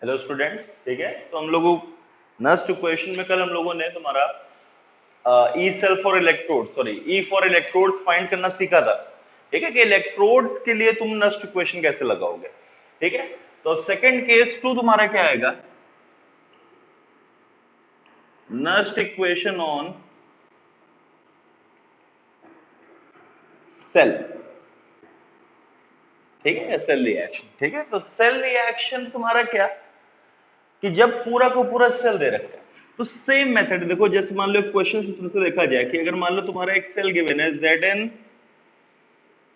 Hello students, ठीक है। तो हम लोगों नेक्स्ट क्वेश्चन में कल हम लोगों ने तुम्हारा E cell for electrode E for electrodes find करना सीखा था। ठीक है कि इलेक्ट्रोड्स के लिए तुम नेक्स्ट इक्वेशन कैसे लगाओगे। ठीक है, तो अब सेकंड केस टू तुम्हारा क्या आएगा, नेक्स्ट इक्वेशन ऑन सेल। ठीक है, सेल रिएक्शन। ठीक है, तो सेल रिएक्शन तुम्हारा क्या कि जब पूरा को पूरा सेल दे रखा है तो सेम मेथड देखो, जैसे मान लो क्वेश्चन से तुमसे देखा जाए कि अगर मान लो तुम्हारा एक सेल गिवन है Zn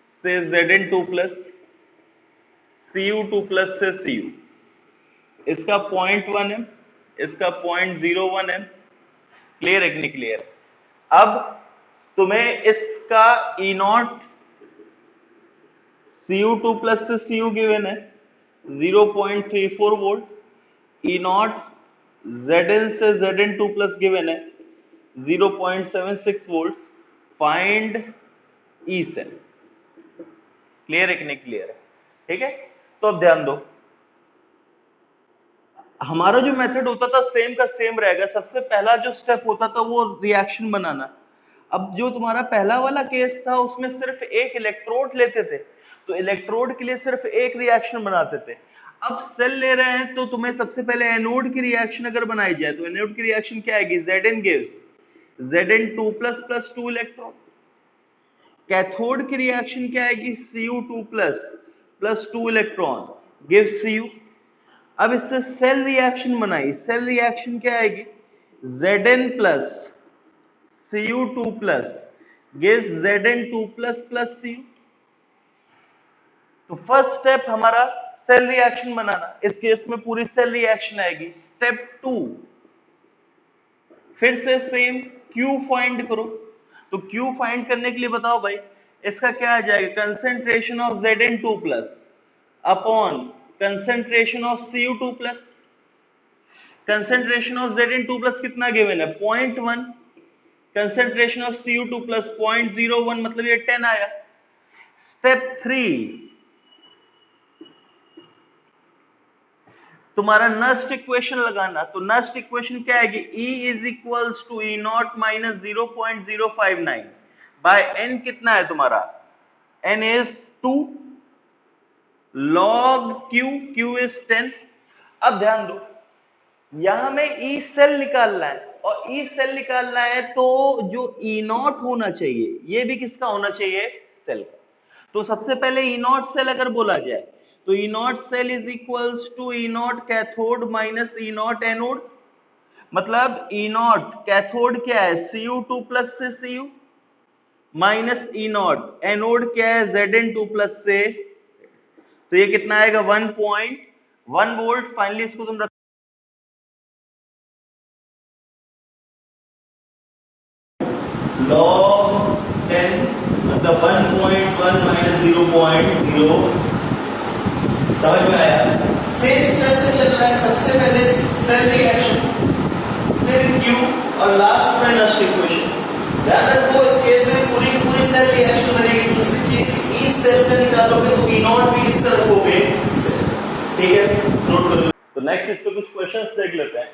से Zn2 प्लस Cu2 प्लस से Cu, इसका 0.1 है, इसका 0.01 है। क्लियर है कि नहीं क्लियर? अब तुम्हें इसका ई नॉट Cu2 प्लस से Cu गिवन है 0.34 वोल्ट, ई नॉट Zn से Zn2 प्लस गिवन है 0.76 volts. Find E cell. Clear है कि नहीं क्लियर है? ठीक है, तो अब ध्यान दो, हमारा जो मेथड होता था सेम का सेम रहेगा। सबसे पहला जो स्टेप होता था वो रिएक्शन बनाना। अब जो तुम्हारा पहला वाला केस था उसमें सिर्फ एक इलेक्ट्रोड लेते थे, तो इलेक्ट्रोड के लिए सिर्फ एक रिएक्शन बनाते थे। अब सेल ले रहे हैं तो तुम्हें सबसे पहले एनोड की रिएक्शन अगर बनाई जाए तो एनोड की रिएक्शन क्या आएगी, Zn gives Zn2 plus plus 2 electron. Cathode की रिएक्शन क्या आएगी, Cu2 plus plus 2 electron gives Cu। अब इससे सेल रिएक्शन बनाई, सेल रिएक्शन क्या आएगी, Zn plus Cu2 plus gives Zn2 plus plus Cu। तो फर्स्ट स्टेप हमारा सेल रिएक्शन बनाना, इस केस में पूरी सेल रिएक्शन आएगी। स्टेप टू, फिर से सेम Q फाइंड करो। तो Q फाइंड करने के लिए बताओ भाई, इसका क्या आ जाएगा, concentration of Zn2 plus upon concentration of Cu2 plus. Concentration of Zn2 plus कितना गिवन है, 0.1। कंसेंट्रेशन ऑफ Cu2 प्लस 0.01, मतलब ये 10 आया। स्टेप थ्री, तुम्हारा नेक्स्ट इक्वेशन लगाना। तो नेक्स्ट इक्वेशन क्या आएगी, E is equals to E not minus 0.059 by n। कितना है तुम्हारा, n is 2 log Q is 10। अब ध्यान दो, यहां में ई सेल निकालना है, और ई सेल निकालना है तो जो ई नॉट होना चाहिए ये भी किसका होना चाहिए, सेल का। तो सबसे पहले ई नॉट सेल अगर बोला जाए तो E not cell is equals to E not cathode minus E not anode. मतलब ई नॉट कैथोड क्या है, Cu2 प्लस से Cu minus E not anode क्या है, Zn2 प्लस से। तो ये कितना आएगा, 1.1 वोल्ट। फाइनली इसको तुम log 10 मतलब 1.1 माइनस 0.0। समझ में आया? सेम स्टेप से चल रहा है, सबसे पहले सेल रिएक्शन, फिर Q और लास्ट में नेक्स्ट इक्वेशन। ध्यान रखो इस केस में पूरी पूरी सेल रिएक्शन बनेगी। दूसरी चीज, ई सेल पे निकालोगे तो ई नॉट भी किसका रखोगे, सेल। ठीक है, नोट करो। तो नेक्स्ट इस पे कुछ क्वेश्चंस देख लेते हैं।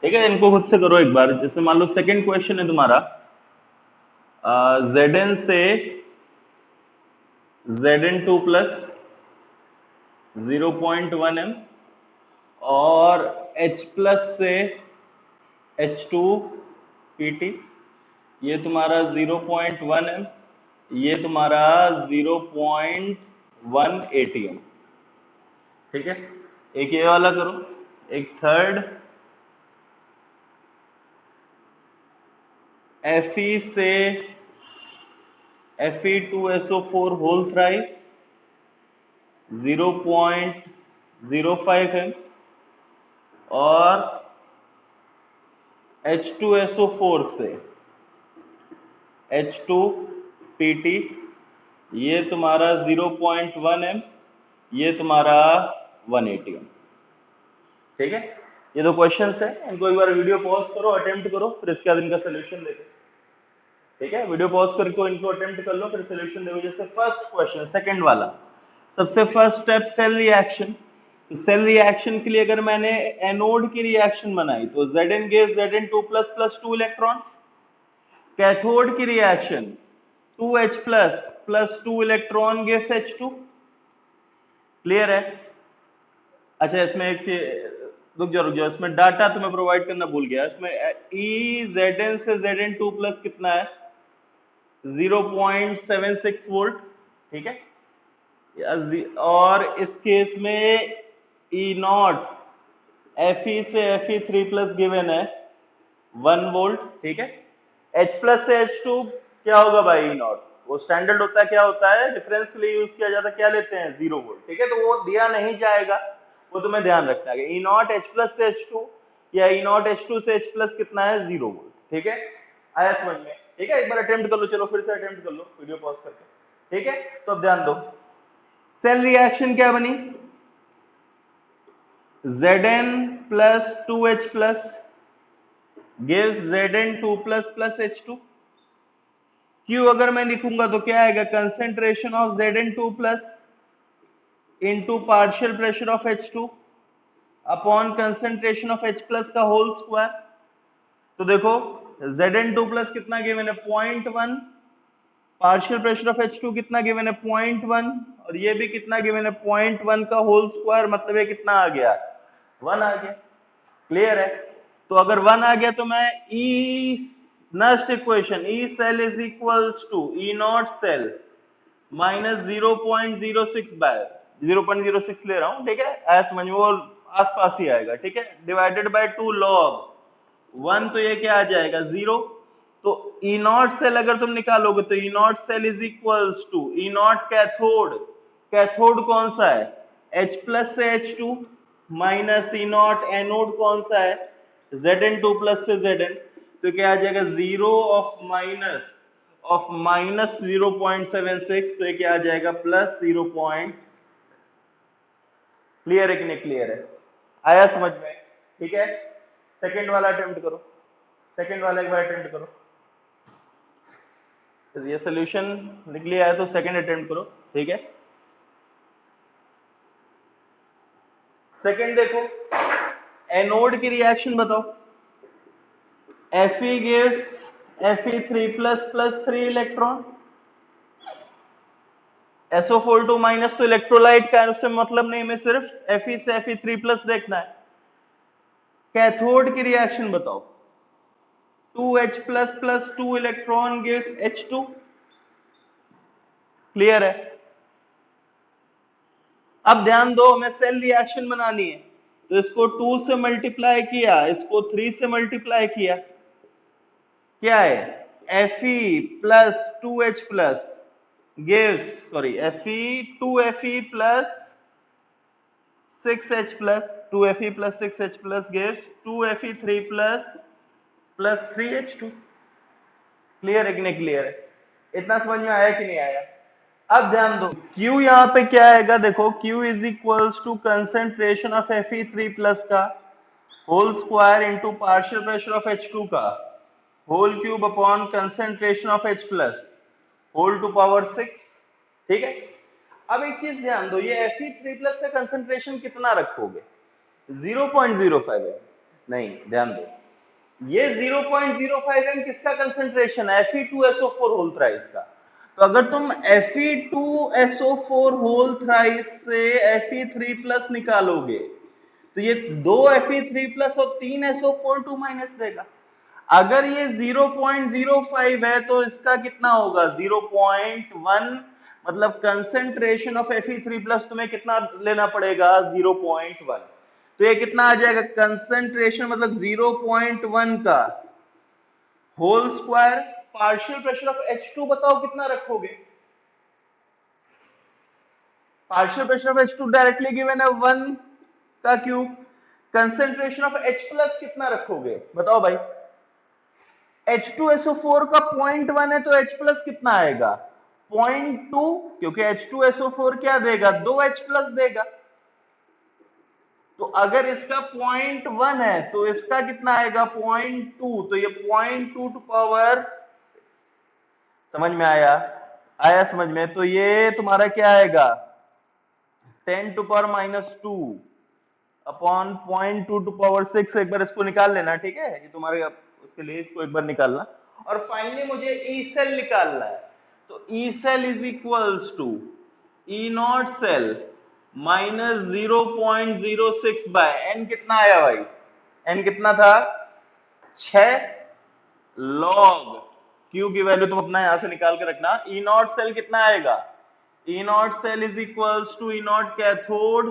ठीक है, इनको खुद से करो एक बार। जैसे मान लो सेकंड क्वेश्चन है तुम्हारा, Zn से Zn2 प्लस 0.1 m और H प्लस से H2 Pt, ये तुम्हारा 0.1 m, ये तुम्हारा 0.1 atm। ठीक है, एक ये वाला करो। एक थर्ड, Fe से Fe2SO4 होल थ्राइस 0.05 m और H2SO4 से H2Pt, ये तुम्हारा 0.1 m, ये तुम्हारा 1 atm। ठीक है, ये दो क्वेश्चंस है, इनको एक बार वीडियो पॉज करो, अटेम्प्ट करो, फिर इसके बाद इनका सोल्यूशन देखो। ठीक है, वीडियो पॉज करके इनको अटेम्प्ट कर लो, फिर सोल्यूशन देखो। जैसे फर्स्ट क्वेश्चन, सेकंड वाला, सबसे फर्स्ट स्टेप सेल रिएक्शन। तो सेल रिएक्शन के लिए अगर मैंने एनोड की रिएक्शन बनाई तो Zn gives Zn2 plus 2 electron. Cathode की reaction 2H plus 2 electron gives H2। Clear है? अच्छा, इसमें एक रुक जाओ, इसमें डाटा तो मैं प्रोवाइड करना भूल गया। इसमें E Zn से Zn2 प्लस कितना है? 0.76 वोल्ट, ठीक है। और इस केस में ई नॉट Fe से Fe3 प्लस गिवन है 1 वोल्ट, ठीक है। H प्लस से H2 क्या होगा भाई? ई नॉट वो स्टैंडर्ड होता है, क्या होता है, डिफरेंस के लिए यूज किया जाता है, क्या लेते हैं? 0 वोल्ट, ठीक है। तो वो दिया नहीं जाएगा, वो तुम्हें ध्यान रखना है। ई नॉट H प्लस से H2 या ई नॉट H2 से H प्लस कितना है? 0 वोल्ट, ठीक है। आया समझ में? ठीक है, एक बार अटेम्प्ट कर लो, चलो फिर से अटेम्प्ट कर लो वीडियो पॉज करके, ठीक है। तो अब ध्यान दो, सेल रिएक्शन क्या बनी? Zn plus 2H plus gives Zn2 plus H2। Q अगर मैं लिखूंगा तो क्या आएगा? Concentration of Zn2 plus into partial pressure of H2 upon concentration of H plus का होल स्क्वायर। तो देखो Zn2 प्लस कितना गिवन है? 0.1। पार्शियल प्रेशर ऑफ H2 कितना गिवन है? 0.1। और ये भी कितना गिवन है? 0.1 का होल स्क्वायर, मतलब ये कितना आ गया? 1 आ गया। क्लियर है? तो अगर 1 आ गया तो मैं E next equation E cell is equals to E not cell minus 0.06 by 0.06 ले रहा हूं, ठीक है। ऐसा समझ वो आसपास ही आएगा, ठीक है। डिवाइडेड बाय 2 लॉग 1, तो ये क्या आ जाएगा? 0। तो ई नॉट सेल अगर तुम निकालोगे तो E not cell is equals to E not cathode. Cathode कौन सा है? H प्लस से H2 minus E not anode कौन सा है? Zn2 प्लस से Zn। तो क्या आ जाएगा? 0 ऑफ माइनस 0.76, तो ये क्या आ जाएगा? Plus 0 point. क्लियर है कि नहीं? क्लियर है? आया समझ में? ठीक है। सेकंड वाला अटेम्प्ट करो, सेकंड वाला एक बार अटेम्प्ट करो। तो ये सोल्यूशन लिख लिया है तो सेकंड अटेम्प्ट करो, ठीक है। सेकंड देखो, एनोड की रिएक्शन बताओ। Fe gives Fe3 plus 3 electron. SO4 minus तो इलेक्ट्रोलाइट का है, उससे मतलब नहीं, हमें सिर्फ Fe से Fe3 प्लस देखना है। कैथोड की रिएक्शन बताओ। 2H plus 2 electron gives H2। Clear है? अब ध्यान दो, हमें सेल रिएक्शन बनानी है, तो इसको 2 से मल्टीप्लाई किया, इसको 3 से मल्टीप्लाई किया, क्या है? Fe plus 2H plus gives, sorry, Fe 2Fe plus 6H plus 2Fe plus 6H plus gives 2Fe3 plus 3H2। Clear है कि नहीं? क्लियर है? इतना समझ में आया कि नहीं आया? अब ध्यान दो, Q यहाँ पे क्या आएगा? देखो Q is equals to concentration of Fe3 plus का whole square into partial pressure of H2 का whole cube upon concentration of H plus whole to power 6, ठीक है। अब एक चीज ध्यान दो, ये Fe3 प्लस का कंसेंट्रेशन कितना रखोगे? 0.05 है? नहीं, ध्यान दो, ये 0.05 एम किसका कंसेंट्रेशन है? Fe2SO4 होल थ्राइस का। तो अगर तुम Fe2SO4 होल थ्राइस से Fe3 प्लस निकालोगे तो ये 2 Fe3 प्लस और 3 SO4 माइनस देगा। अगर ये 0.05 है तो इसका कितना होगा? 0.1, मतलब कंसेंट्रेशन ऑफ Fe3 प्लस तुम्हें कितना लेना पड़ेगा? 0.1। तो ये कितना आ जाएगा? कंसेंट्रेशन मतलब 0.1 का whole square, partial pressure of H2 बताओ कितना रखोगे? Partial pressure of H2 directly given है 1 का cube. Concentration of H plus कितना रखोगे बताओ भाई? H2SO4 का 0.1 है तो H प्लस कितना आएगा? 0.2, क्योंकि H2SO4 क्या देगा? 2H प्लस देगा। तो अगर इसका 0.1 है तो इसका कितना आएगा? 0.2, तो ये 0.2 टू पावर, समझ में आया? आया समझ में? तो ये तुम्हारा क्या आएगा? 10 to power -2 upon 0.2 to the power 6। एक बार इसको निकाल लेना, ठीक है, ये तुम्हारे उसके लिए इसको एक बार निकालना। और फाइनली मुझे ई सेल निकालना है, तो E cell is equals to E not cell minus 0.06 by n. कितना आया भाई? एन कितना था? 6 लॉग क्यू की वैल्यू तुम अपना यहां से निकाल के रखना। ई नॉट सेल कितना आएगा? E not cell is equals to E not cathode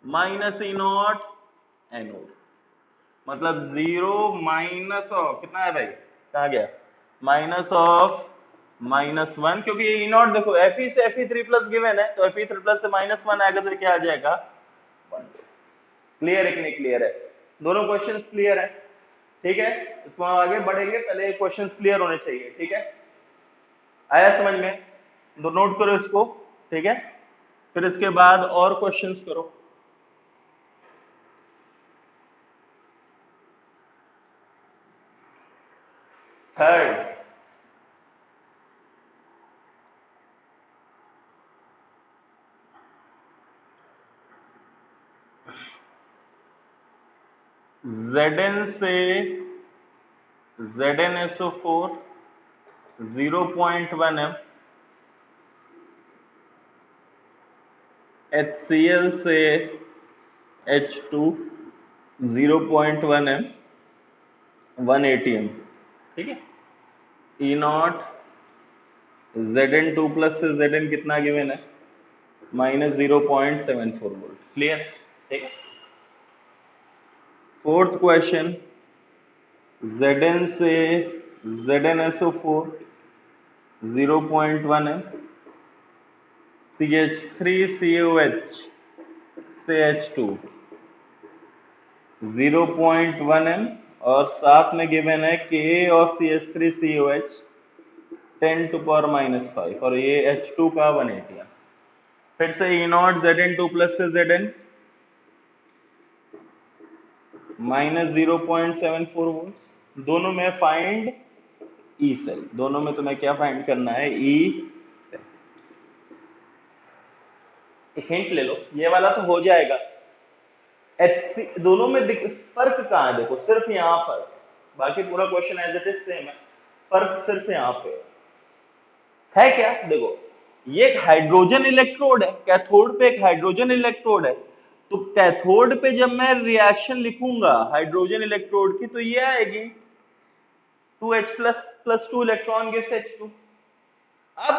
minus E not anode. मतलब 0 माइनस ऑफ कितना है भाई? कहा गया? माइनस ऑफ -1, क्योंकि ये ई नॉट देखो Fe से Fe3+ गिवन है, तो Fe3+ से -1 आएगा तो क्या आ जाएगा? 1। क्लियर है कि नहीं क्लियर है? दोनों क्वेश्चंस क्लियर है? ठीक है, इसको हम आगे बढ़ेंगे, पहले क्वेश्चंस क्लियर होने चाहिए। ठीक है, आया समझ में? तो नोट करो इसको, ठीक है, फिर इसके बाद और क्वेश्चंस करो। थर्ड, Zn से ZnSO4 0.1 m, HCl से H2 0.1 m 180 m। ठीक है, ई नॉट Zn2+ से Zn कितना गिवन है? -0.74 वोल्ट। क्लियर? ठीक है। फोर्थ क्वेश्चन, Zn से ZnSO4 0.1 m, CH3COH से H2 0.1 m, और साथ में गिवन है Ka और CH3COH 10⁻⁵ और ये H2 का 180 m। फिर से ई नॉट Zn2+ से Zn -0.74 वोल्ट्स। दोनों में फाइंड ई सेल। दोनों में तुम्हें क्या फाइंड करना है? E cell. एक हिंट ले लो, ये वाला तो हो जाएगा। दोनों में फर्क कहाँ है? देखो सिर्फ यहाँ फर्क, बाकी पूरा question as it is same है, फर्क सिर्फ यहाँ पे है। क्या? देखो ये एक हाइड्रोजन इलेक्ट्रोड है, कैथोड पे एक हाइड्रोजन इलेक्ट्रोड है, तो कैथोड पे जब मैं रिएक्शन लिखूंगा हाइड्रोजन इलेक्ट्रोड की, तो ये आएगी 2H+ + 2 इलेक्ट्रॉन गिव्स H2। अब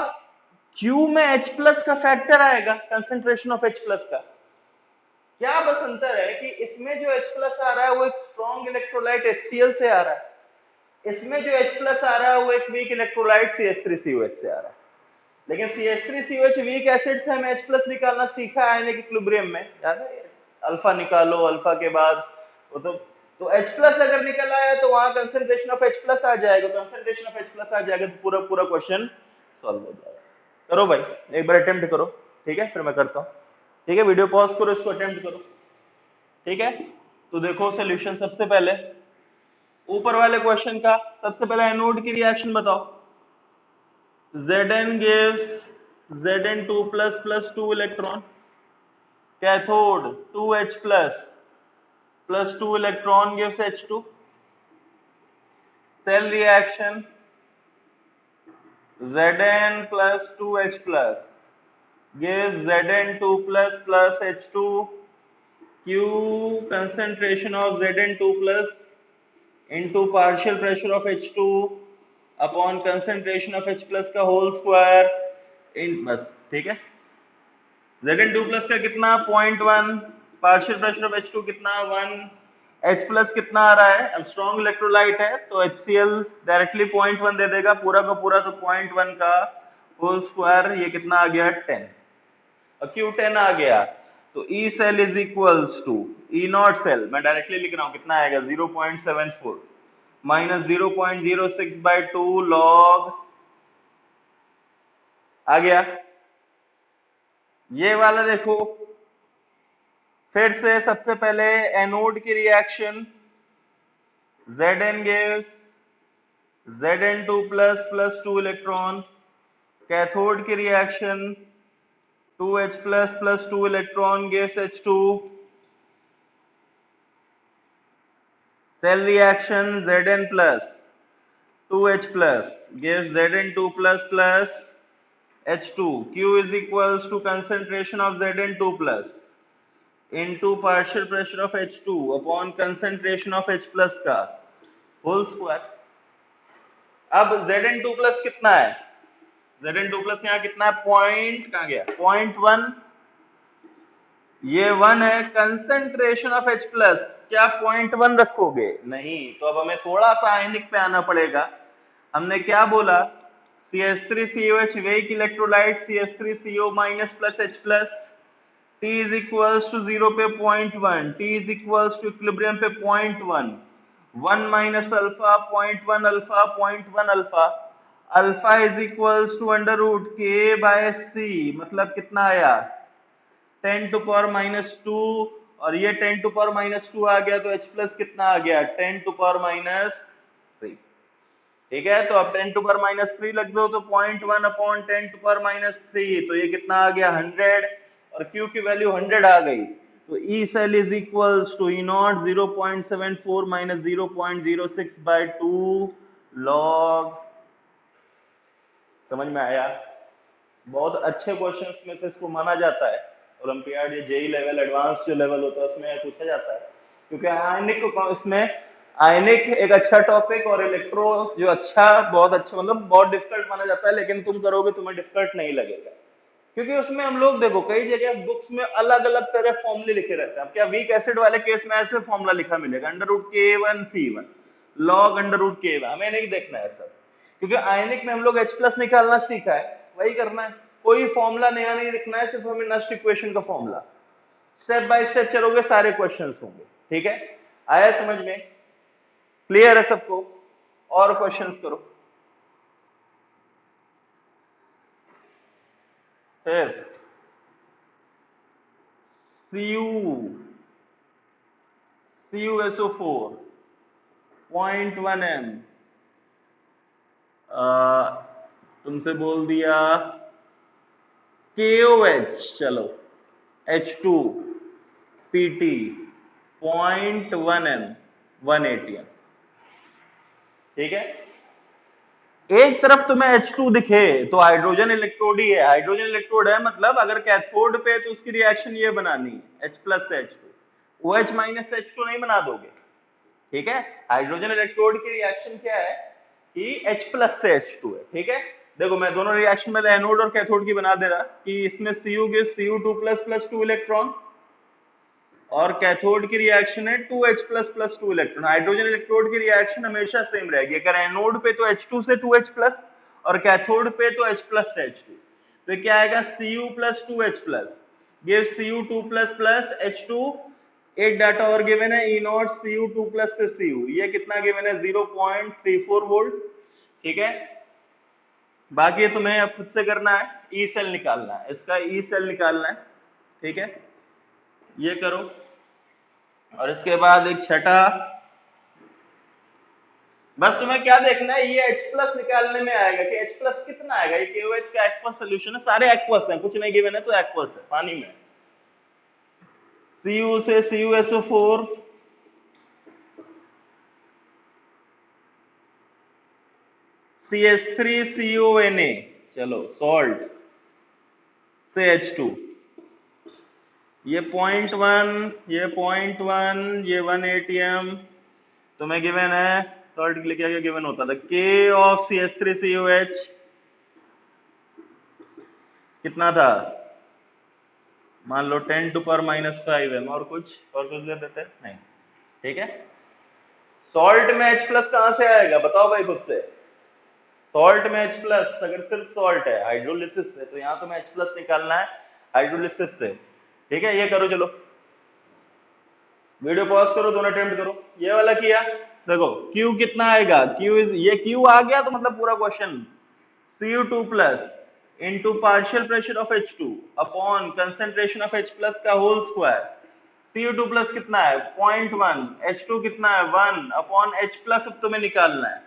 Q में H+ का फैक्टर आएगा, कंसंट्रेशन ऑफ H+ का। क्या बस अंतर है कि इसमें जो H+ आ रहा है वो एक स्ट्रॉन्ग इलेक्ट्रोलाइट HCl से आ रहा है, इसमें जो H+ आ रहा है वो एक वीक इलेक्ट्रोलाइट CH3COH से आ रहा है। लेकिन CH3COH वीक एसिड से हमें H+ निकालना सीखा है आयनिक इक्विलिब्रियम में, याद है? अल्फा निकालो, अल्फा के बाद वो तो H+ अगर निकल आया तो वहां कंसंट्रेशन ऑफ H+ आ जाएगा, कंसंट्रेशन ऑफ H+ आ जाएगा तो पूरा पूरा क्वेश्चन सॉल्व हो जाएगा। करो भाई, एक बार अटेम्प्ट करो, ठीक है, फिर मैं करता हूँ। ठीक है, वीडियो पॉज करो, इसको अटेम्प्ट करो। ठीक है, तो देखो सोल्यूशन। सबसे पहले ऊपर वाले क्वेश्चन का सबसे पहले एनोड की रिएक्शन बताओ। Zn gives Zn2+ + 2 electron, cathode 2H+ + 2 electron gives H2। cell reaction Zn + 2H+ gives Zn2+ + H2। Q concentration of Zn2+ into partial pressure of H2 upon concentration of H+ का whole square इन, बस ठीक है। Zn2+ का कितना? 0.1, partial pressure of H2 कितना? 1, H+ कितना आ रहा है? अब स्ट्रॉन्ग इलेक्ट्रोलाइट है तो HCl डायरेक्टली 0.1 दे देगा, पूरा का पूरा, तो 0.1 का होल स्क्वायर, ये कितना आ गया? 10। और Q10 आ गया, तो E cell is equals to E not cell, मैं डायरेक्टली लिख रहा हूं, कितना आएगा? 0.74 माइनस 0.06/2 लॉग, आ गया। ये वाला देखो, फिर से सबसे पहले एनोड की reaction Zn gives Zn2+ + 2 electron, cathode की reaction 2H+ + 2 electron gives H2। Cell reaction Zn plus 2H plus gives Zn2 plus H2. Q is equals to concentration of Zn2 plus into partial pressure of H2 upon concentration of H plus का whole square. अब Zn2 plus कितना है? Zn2 plus यहाँ कितना है? Point कहाँ गया? 0.1। ये 1 है। कंसंट्रेशन ऑफ H प्लस क्या 0.1 रखोगे? नहीं। तो अब हमें थोड़ा सा आयनिक पे आना पड़ेगा। हमने क्या बोला? CH3COH weak electrolyte CH3CO minus plus H plus T is equals to 0 पे 0.1, T is equals to equilibrium पे 0.1, 1 minus alpha 0.1 alpha 0.1 alpha, alpha is equals to under root K by C, मतलब कितना आया? 10 टू पावर माइनस 2, और ये 10 to power minus 2 आ गया तो H plus कितना आ गया? 10 टू पावर माइनस 3। ठीक है, तो अब 10 टू पावर माइनस 3 लग दो तो 0.1 अपॉन 10 टू पावर माइनस 3, तो ये कितना आ गया? 100, और Q की वैल्यू 100 आ गई। तो E cell is equals to E not 0.74 minus 0.06 by 2 log. समझ में आया? बहुत अच्छे क्वेश्चंस में से इसको माना जाता है। ओलंपियाड या जेई लेवल एडवांस जो लेवल होता है उसमें पूछा जाता है, क्योंकि आयनिक को इसमें आयनिक एक अच्छा टॉपिक और इलेक्ट्रो जो अच्छा, बहुत अच्छा, मतलब बहुत डिफिकल्ट माना जाता है, लेकिन तुम करोगे तुम्हें डिफिकल्ट नहीं लगेगा, क्योंकि उसमें हम लोग देखो कई जगह बुक्स में अलग अलग तरह फॉर्मूले लिखे रहते हैं। अब क्या वीक एसिड वाले केस में ऐसे फॉर्मूला लिखा मिलेगा under root K1C1 log under root K1, हमें नहीं देखना है सब, क्योंकि आयनिक में हम लोग H प्लस निकालना सीखा है, वही करना है। कोई फॉर्मूला नया नहीं लिखना है, सिर्फ हमें नस्ट इक्वेशन का फॉर्मूला स्टेप बाय स्टेप चलोगे सारे क्वेश्चंस होंगे। ठीक है, आया समझ में? क्लियर है सबको? और क्वेश्चंस करो। फिर CuSO4 0.1 m, तुमसे बोल दिया KOH, चलो H2 PT 0.1 m 1 atm। ठीक है, एक तरफ तुम्हें H2 दिखे तो हाइड्रोजन इलेक्ट्रोड ही है, हाइड्रोजन इलेक्ट्रोड है, मतलब अगर कैथोड पे तो उसकी रिएक्शन ये बनानी है H प्लस से H2, OH माइनस से H2 नहीं बना दोगे। ठीक है, हाइड्रोजन इलेक्ट्रोड की रिएक्शन क्या है कि H प्लस से H2 है। ठीक है, देखो मैं दोनों रिएक्शन में एनोड और कैथोड की बना दे रहा कि इसमें Cu gives Cu2 plus plus 2 electron, और कैथोड की रिएक्शन है 2H plus plus 2 electron. Hydrogen electrode की रिएक्शन हमेशा सेम रहेगी, अगर एनोड पे तो H2 से 2H प्लस और कैथोड पे तो H प्लस से H2, तो क्या आएगा? Cu plus 2H plus gives Cu2 plus plus H2। एक डाटा और गिवन है E नॉट Cu2 प्लस से Cu, ये कितना गिवन है? 0.34 वोल्ट। ठीक है, बाकी तुम्हें अब खुद से करना है, ई सेल निकालना है, इसका ई सेल निकालना है। ठीक है, ये करो, और इसके बाद एक छठा, बस तुम्हें क्या देखना है, ये H प्लस निकालने में आएगा कि H प्लस कितना आएगा। ये KOH का एक्वस सोल्यूशन है, सारे एक्वस हैं, कुछ नहीं गिवन है तो एक्वस है, पानी में। Cu से CuSO4 CH3CONA, चलो सॉल्ट से H2, ये 0.1, ये 0.1, ये 1 atm तुम्हें गिवन है। सॉल्ट के लिए क्या क्या गिवन होता था? K ऑफ CH3COH कितना था? मान लो 10 टू पावर माइनस 5 m, और कुछ दे देते नहीं। ठीक है, सॉल्ट में H प्लस कहां से आएगा बताओ भाई खुद से? सॉल्ट में H प्लस अगर सिर्फ सॉल्ट है हाइड्रोलिसिस से, तो यहाँ तुम्हें H प्लस निकालना है हाइड्रोलिसिस से। ठीक है, ये करो, चलो वीडियो पॉज करो, दोनों अटेम्प्ट करो। ये वाला किया, देखो Q कितना आएगा? Q इज, ये Q आ गया तो मतलब पूरा question Cu2 plus into partial pressure of H2 upon concentration of H plus का होल स्क्वायर। Cu2 प्लस कितना है? 0.1, H2 कितना है? 1 अपॉन H प्लस अब तुम्हें निकालना है।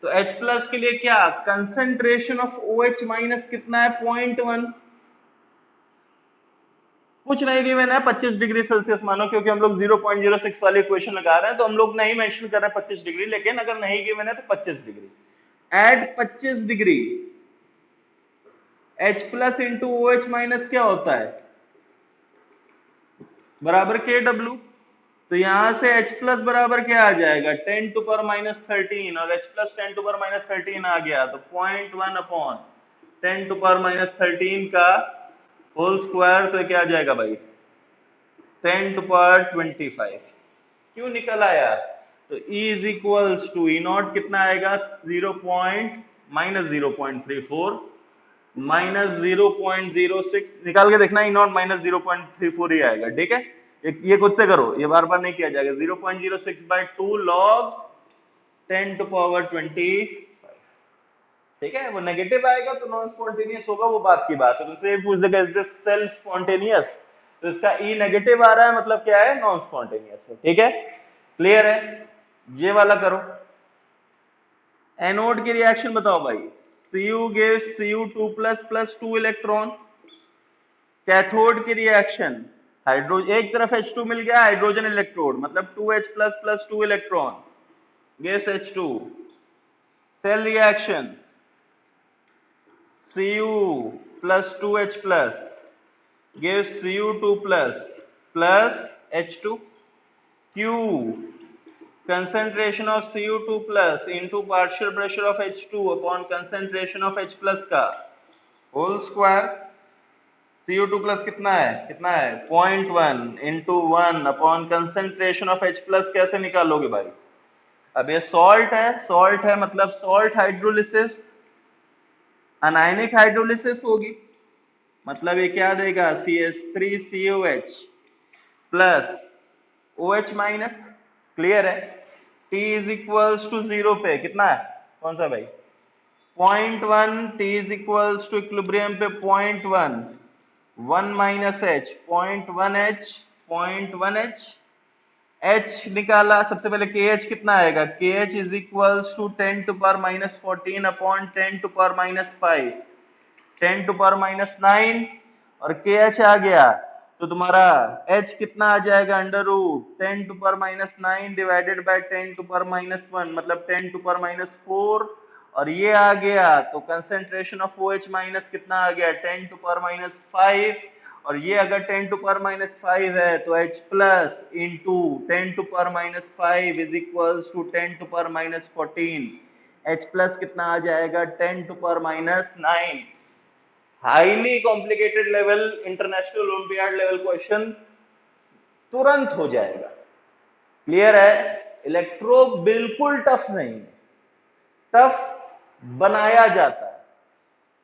तो H प्लस के लिए क्या? कंसेंट्रेशन ऑफ OH माइनस कितना है? 0.1। कुछ नहीं गिवन है, 25 डिग्री सेल्सियस मानो, क्योंकि हम लोग 0.06 वाली इक्वेशन लगा रहे हैं, तो हम लोग नहीं मेंशन कर रहे हैं 25 डिग्री, लेकिन अगर नहीं गिवन है तो 25 degree. At 25 degree H plus into OH minus क्या होता है, बराबर KW। तो यहां से H प्लस बराबर क्या आ जाएगा, 10 टू पावर माइनस 13, और H plus 10 to power minus 13 आ गया, तो 0.1 अपॉन 10 टू पावर माइनस 13 का होल स्क्वायर, तो क्या आ जाएगा भाई, 10 टू पावर 25। क्यों निकल आया, तो E is equals to E not कितना आएगा, 0 माइनस 0.34 माइनस 0.06, निकाल के देखना, ई नॉट माइनस 0.34 ही आएगा, ठीक है। ये खुद से करो, ये बार बार नहीं किया जाएगा। 0.06 बाई 2 लॉग 10 टू पावर 25, ठीक है। वो नेगेटिव आएगा तो नॉन स्पॉन्टेनियस होगा, वो बात की बात है। तुमसे पूछ देगा इज दिस सेल स्पॉन्टेनियस, तो इसका ई नेगेटिव आ रहा है, मतलब क्या है, नॉन स्पॉन्टेनियस है, ठीक है। क्लियर है, ये वाला करो। एनोड की रिएक्शन बताओ भाई, Cu gives Cu2 plus 2 electron. Cathode की रिएक्शन, हाइड्रोजन एक तरफ H2 मिल गया, हाइड्रोजन इलेक्ट्रोड, मतलब 2H plus 2 electron gives H2। Cell reaction, Cu plus 2H plus gives Cu2 plus H2। Q, concentration of Cu2 plus into partial pressure of H2 upon concentration of H plus का whole square. Cu2 plus कितना है 0.1 into 1 upon concentration of H plus, कैसे निकालोगे भाई, अब ये salt है मतलब सॉल्ट हाइड्रोलिसिस, अनायनिक हाइड्रोलिसिस होगी, मतलब ये क्या देगा, CH3COH प्लस OH माइनस। क्लियर है। T इज इक्वल्स टू 0 पे कितना है, कौन सा भाई, 0.1। T is equals to equilibrium पे 0.1, 1 माइनस H 0.1H H निकाला, सबसे पहले KH कितना आएगा, KH is equals to 10 to power minus 14 upon 10 to power minus 5, 10 to power minus 9, और KH आ गया, तो तुम्हारा H कितना आ जाएगा, under root 10 to power minus 9 divided by 10 to power minus 1, मतलब 10 टू पावर माइनस 4, और ये आ गया, तो कंसेंट्रेशन ऑफ OH माइनस कितना आ गया, 10 टू पावर माइनस 5, और ये अगर 10 टू पावर माइनस 5 है तो H plus into 10 to power minus 5 is equals to 10 to power minus 14, H plus कितना आ जाएगा, 10 to power minus 9। Highly complicated level, international olympiad level question तुरंत हो जाएगा। क्लियर है, इलेक्ट्रो बिल्कुल टफ नहीं है, टफ बनाया जाता है,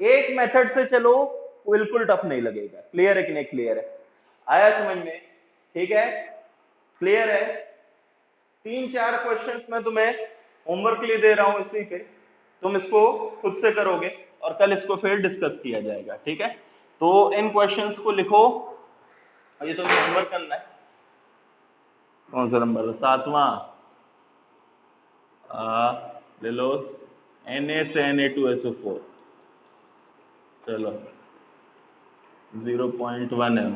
एक मेथड से चलो बिल्कुल टफ नहीं लगेगा। क्लियर है कि नहीं, क्लियर है, आया समझ में, ठीक है, क्लियर है। 3-4 क्वेश्चंस मैं तुम्हें होमवर्क के लिए दे रहा हूं इसी पे, तुम इसको खुद से करोगे और कल इसको फिर डिस्कस किया जाएगा, ठीक है। तो इन क्वेश्चंस को लिखो, और ये तुम्हें होमवर्क करना है। कौन सा नंबर, 7वां, ले लो, Na से Na2SO4, चलो 0.1 m,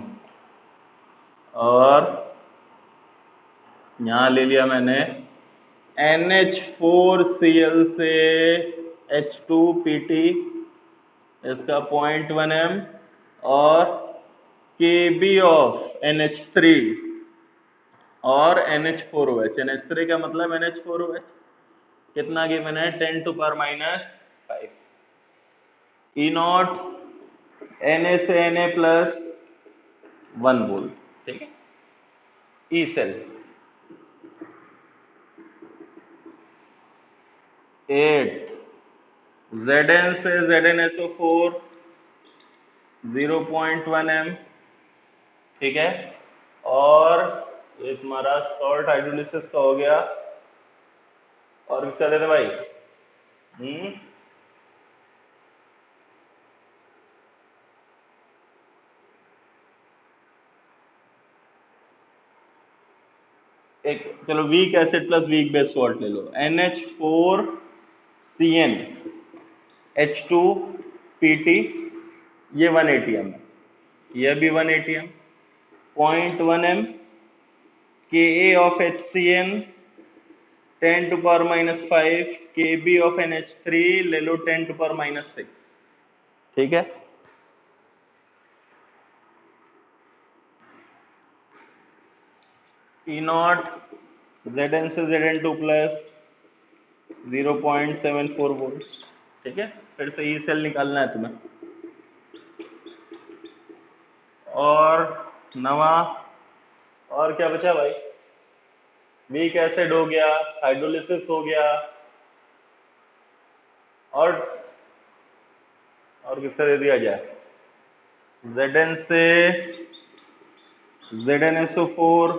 और यहां ले लिया मैंने NH4Cl से H2PT, इसका 0.1 m, और Kb ऑफ NH3 और NH4OH, NH3 का मतलब NH4OH, कितना की मैंने 10 to power minus 5, E naught Na से Na प्लस 1 वोल्ट, ठीक है। ई सेल 8, Zn से ZnSO4 0.1 m, ठीक है, और ये तुम्हारा सॉल्ट हाइड्रोलिसिस का हो गया, और किसका दे रहे भाई, एक चलो weak acid plus weak base salt ले लो, NH4Cn H2PT, ये 1 atm है, ये भी 1 atm, 0.1 m Ka of HCN 10 to power minus 5 Kb of NH3 ले लो 10 to power minus 6। ठीक है, E नॉट Zn से Zn2 प्लस 0.74 वोल्ट। ठीक है, फिर से ई सेल निकालना है तुम्हें। और नवा, और क्या बचा भाई? वीक एसिड हो गया, हाइड्रोलिसिस हो गया, और किसका दे दिया जाए? Zn से ZnSO4,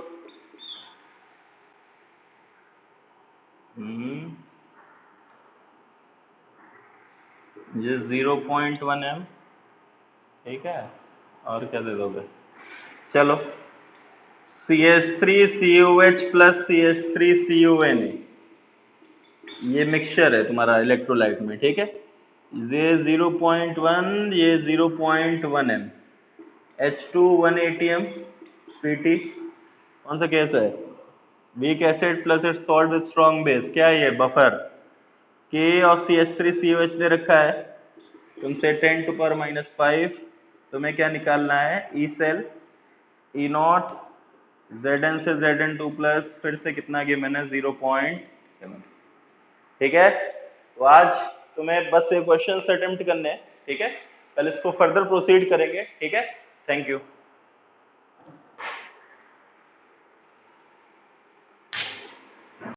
ये 0.1 m। ठीक है, और क्या दे दोगे? चलो CH3COH प्लस CH3CONA, ये मिक्सचर है तुम्हारा इलेक्ट्रोलाइट में। ठीक है, ये 0.1, ये 0.1 m, H2 180 m Pt। कौन सा केस है? Weak acid plus it's salt with strong base. क्या है ये? बफर। K और CH3COH दे रखा है तुमसे 10 to power minus 5। तुम्हें क्या निकालना है? E cell, E naught Zn से Zn2 प्लस, फिर से कितना किया मैंने? 0.7। ठीक है, तो आज तुम्हें बस ये क्वेश्चन अटेम्प्ट करने हैं। ठीक है, कल इसको फर्दर प्रोसीड करेंगे। ठीक है, थैंक यू।